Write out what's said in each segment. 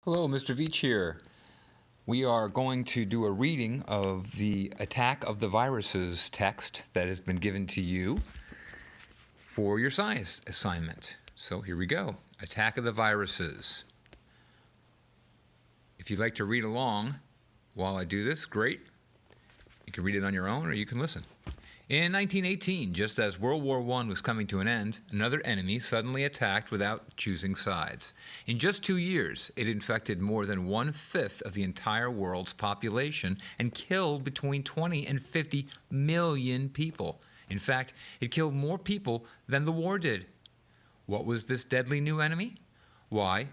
Hello, Mr. Veach here. We are going to do a reading of the Attack of the Viruses text that has been given to you for your science assignment. So here we go. Attack of the Viruses. If you'd like to read along while I do this, great. You can read it on your own or you can listen. In 1918, just as World War I was coming to an end, another enemy suddenly attacked without choosing sides. In just 2 years, it infected more than 1/5 of the entire world's population and killed between 20 and 50 million people. In fact, it killed more people than the war did. What was this deadly new enemy? Why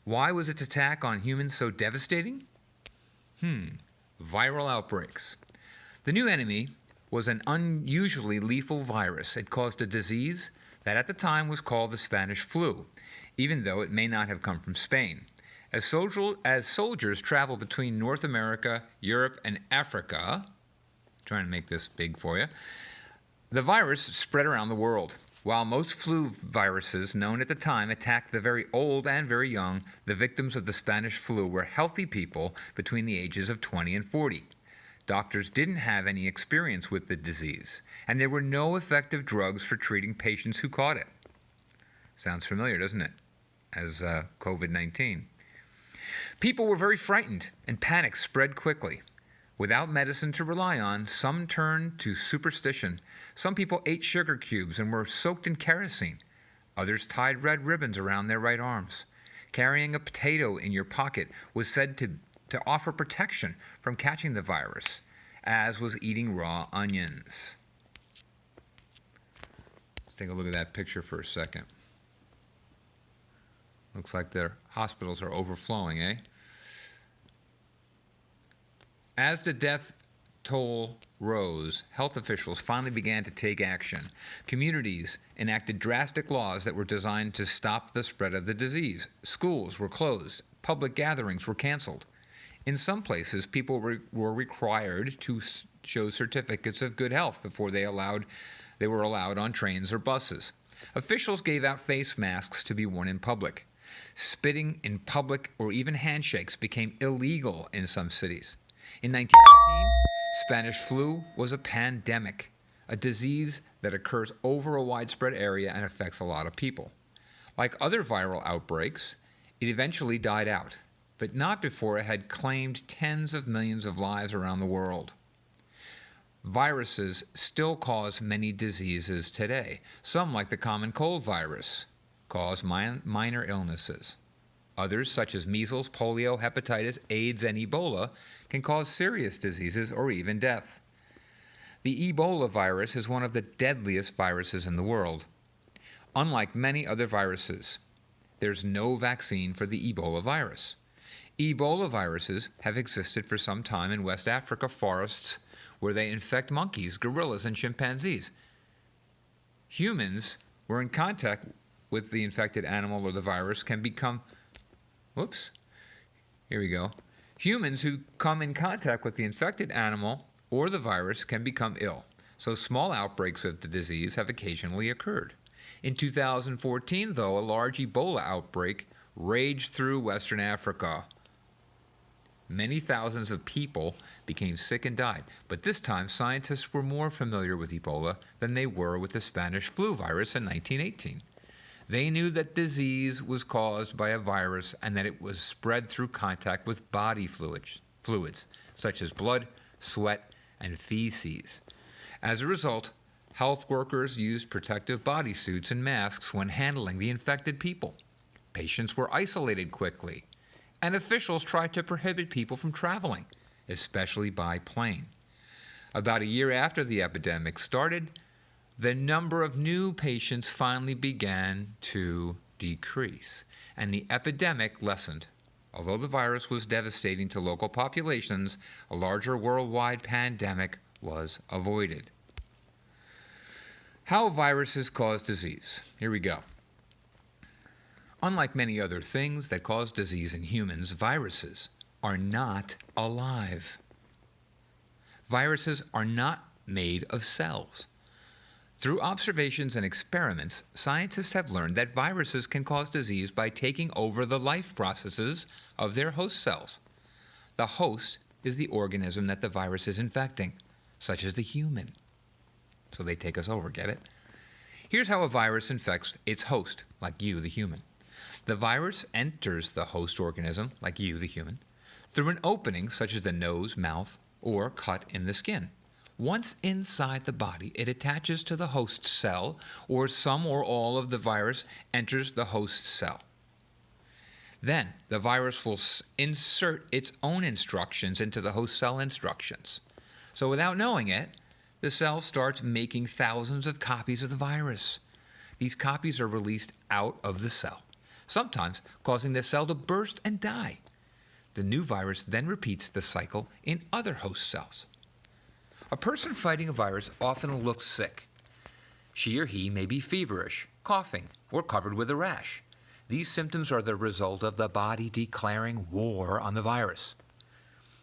was its attack on humans so devastating? Viral outbreaks. The new enemy was an unusually lethal virus. It caused a disease that at the time was called the Spanish flu, even though it may not have come from Spain. As soldiers traveled between North America, Europe, and Africa, trying to make this big for you, the virus spread around the world. While most flu viruses known at the time attacked the very old and very young, the victims of the Spanish flu were healthy people between the ages of 20 and 40. Doctors didn't have any experience with the disease, and there were no effective drugs for treating patients who caught it. Sounds familiar, doesn't it? As COVID-19. People were very frightened, and panic spread quickly. Without medicine to rely on, some turned to superstition. Some people ate sugar cubes and were soaked in kerosene. Others tied red ribbons around their right arms. Carrying a potato in your pocket was said to offer protection from catching the virus, as was eating raw onions. Let's take a look at that picture for a second. Looks like their hospitals are overflowing, eh? As the death toll rose, health officials finally began to take action. Communities enacted drastic laws that were designed to stop the spread of the disease. Schools were closed. Public gatherings were canceled. In some places, people were required to show certificates of good health before they were allowed on trains or buses. Officials gave out face masks to be worn in public. Spitting in public or even handshakes became illegal in some cities. In 1918, Spanish flu was a pandemic, a disease that occurs over a widespread area and affects a lot of people. Like other viral outbreaks, it eventually died out, but not before it had claimed tens of millions of lives around the world. Viruses still cause many diseases today. Some, like the common cold virus, cause minor illnesses. Others, such as measles, polio, hepatitis, AIDS, and Ebola, can cause serious diseases or even death. The Ebola virus is one of the deadliest viruses in the world. Unlike many other viruses, there's no vaccine for the Ebola virus. Ebola viruses have existed for some time in West Africa forests where they infect monkeys, gorillas, and chimpanzees. Humans who are in contact with the infected animal or the virus can become Humans who come in contact with the infected animal or the virus can become ill, so small outbreaks of the disease have occasionally occurred. In 2014, though, a large Ebola outbreak raged through Western Africa. Many thousands of people became sick and died, but this time scientists were more familiar with Ebola than they were with the Spanish flu virus in 1918. They knew that disease was caused by a virus and that it was spread through contact with body fluids, such as blood, sweat, and feces. As a result, health workers used protective bodysuits and masks when handling the infected people. Patients were isolated quickly, and officials tried to prohibit people from traveling, especially by plane. About a year after the epidemic started, the number of new patients finally began to decrease, and the epidemic lessened. Although the virus was devastating to local populations, a larger worldwide pandemic was avoided. How viruses cause disease. Here we go. Unlike many other things that cause disease in humans, viruses are not alive. Viruses are not made of cells. Through observations and experiments, scientists have learned that viruses can cause disease by taking over the life processes of their host cells. The host is the organism that the virus is infecting, such as the human. So they take us over, get it? Here's how a virus infects its host, like you, the human. The virus enters the host organism, like you, the human, through an opening such as the nose, mouth, or cut in the skin. Once inside the body, it attaches to the host cell, or some or all of the virus enters the host cell. Then, the virus will insert its own instructions into the host cell instructions. So without knowing it, the cell starts making thousands of copies of the virus. These copies are released out of the cell, sometimes causing the cell to burst and die. The new virus then repeats the cycle in other host cells. A person fighting a virus often looks sick. She or he may be feverish, coughing, or covered with a rash. These symptoms are the result of the body declaring war on the virus.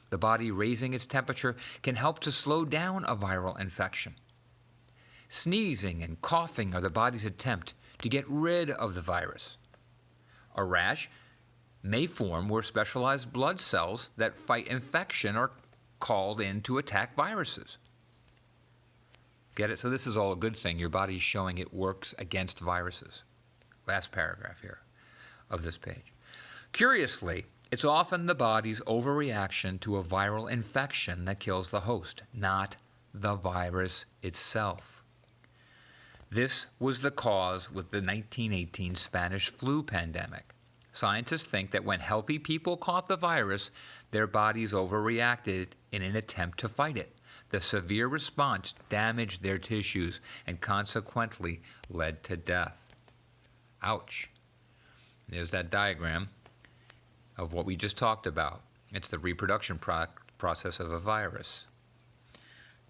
The body raising its temperature can help to slow down a viral infection. Sneezing and coughing are the body's attempt to get rid of the virus. A rash may form where specialized blood cells that fight infection are called in to attack viruses. Get it? So this is all a good thing. Your body's showing it works against viruses. Last paragraph here of this page. Curiously, it's often the body's overreaction to a viral infection that kills the host, not the virus itself. This was the cause with the 1918 Spanish flu pandemic. Scientists think that when healthy people caught the virus, their bodies overreacted in an attempt to fight it. The severe response damaged their tissues and consequently led to death. Ouch. There's that diagram of what we just talked about. It's the reproduction process of a virus.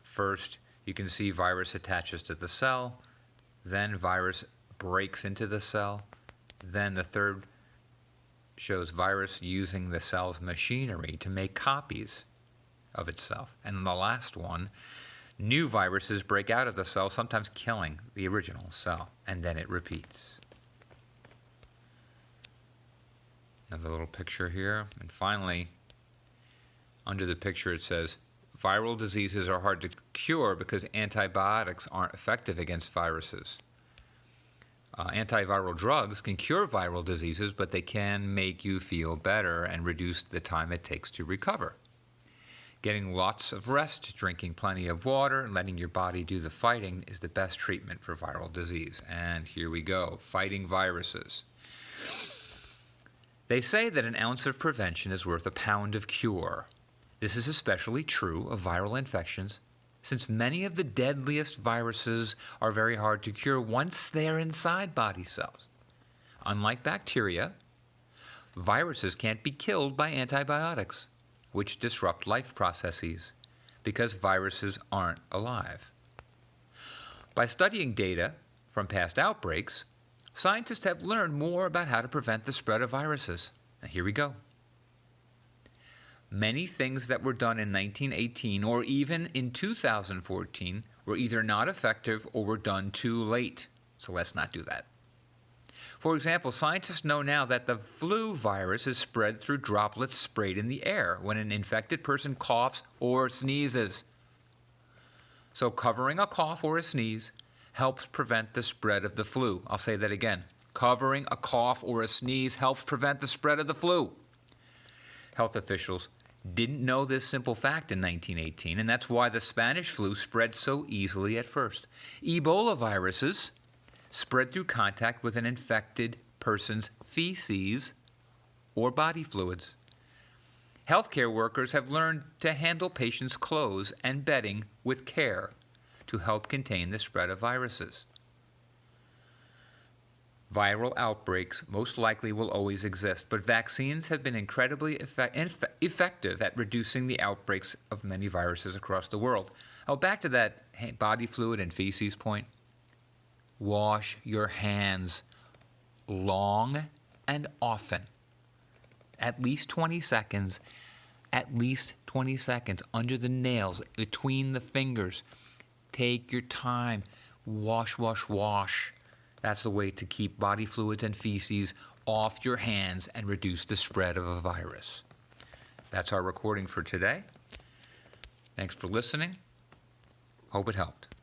First, you can see virus attaches to the cell, then virus breaks into the cell, then the third shows virus using the cell's machinery to make copies of itself. And the last one, new viruses break out of the cell, sometimes killing the original cell, and then it repeats. Another little picture here. And finally, under the picture it says, viral diseases are hard to cure because antibiotics aren't effective against viruses. Antiviral drugs can cure viral diseases, but they can make you feel better and reduce the time it takes to recover. Getting lots of rest, drinking plenty of water, and letting your body do the fighting is the best treatment for viral disease. And here we go, fighting viruses. They say that an ounce of prevention is worth a pound of cure. This is especially true of viral infections, since many of the deadliest viruses are very hard to cure once they're inside body cells. Unlike bacteria, viruses can't be killed by antibiotics, which disrupt life processes, because viruses aren't alive. By studying data from past outbreaks, scientists have learned more about how to prevent the spread of viruses. And here we go. Many things that were done in 1918 or even in 2014 were either not effective or were done too late. So let's not do that. For example, scientists know now that the flu virus is spread through droplets sprayed in the air when an infected person coughs or sneezes. So covering a cough or a sneeze helps prevent the spread of the flu. I'll say that again. Covering a cough or a sneeze helps prevent the spread of the flu. Health officials didn't know this simple fact in 1918, and that's why the Spanish flu spread so easily at first. Ebola viruses spread through contact with an infected person's feces or body fluids. Healthcare workers have learned to handle patients' clothes and bedding with care to help contain the spread of viruses. Viral outbreaks most likely will always exist, but vaccines have been incredibly effective at reducing the outbreaks of many viruses across the world. Oh, back to that body fluid and feces point. Wash your hands long and often. At least 20 seconds. At least 20 seconds under the nails, between the fingers. Take your time. Wash, wash, wash. That's the way to keep body fluids and feces off your hands and reduce the spread of a virus. That's our recording for today. Thanks for listening. Hope it helped.